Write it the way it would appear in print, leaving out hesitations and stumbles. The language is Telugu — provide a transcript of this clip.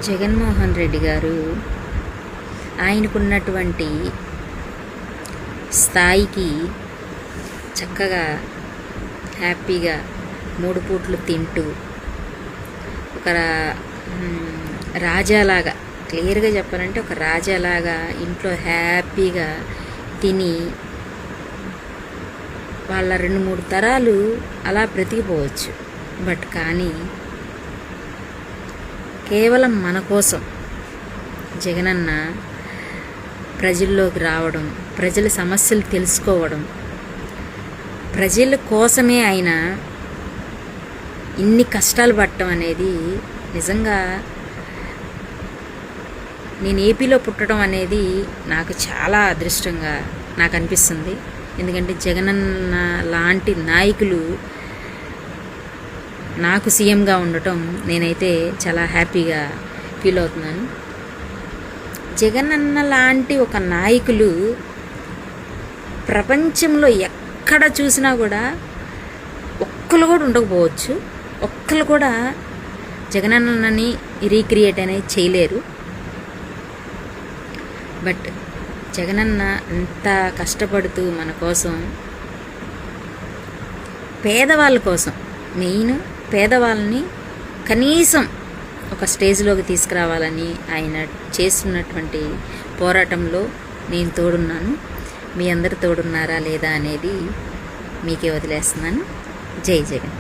జగన్మోహన్ రెడ్డి గారు ఆయనకున్నటువంటి స్థాయికి చక్కగా హ్యాపీగా 3 పూట్లు తింటూ ఒక రాజాలాగా, క్లియర్గా చెప్పాలంటే ఒక రాజాలాగా ఇంట్లో హ్యాపీగా తిని వాళ్ళ 2-3 తరాలు అలా బ్రతికిపోవచ్చు. బట్ కానీ కేవలం మన కోసం జగనన్న ప్రజల్లోకి రావడం, ప్రజల సమస్యలు తెలుసుకోవడం, ప్రజల కోసమే ఆయన ఇన్ని కష్టాలు పడటం అనేది నిజంగా నేను ఏపీలో పుట్టడం అనేది నాకు చాలా అదృష్టంగా నాకు అనిపిస్తుంది. ఎందుకంటే జగనన్న లాంటి నాయకులు నాకు సీఎంగా ఉండటం నేనైతే చాలా హ్యాపీగా ఫీల్ అవుతున్నాను. జగనన్న లాంటి ఒక నాయకులు ప్రపంచంలో ఎక్కడ చూసినా కూడా ఒక్కరు కూడా ఉండకపోవచ్చు, ఒక్కరు కూడా జగనన్నని రీక్రియేట్ అనేది చేయలేరు. బట్ జగనన్న అంత కష్టపడుతూ మన కోసం, పేదవాళ్ళ కోసం, మెయిన్ పేదవాళ్ళని కనీసం ఒక స్టేజ్లోకి తీసుకురావాలని ఆయన చేస్తున్నటువంటి పోరాటంలో నేను తోడున్నాను. మీ అందరు తోడున్నారా లేదా అనేది మీకే వదిలేస్తున్నాను. జై జగన్.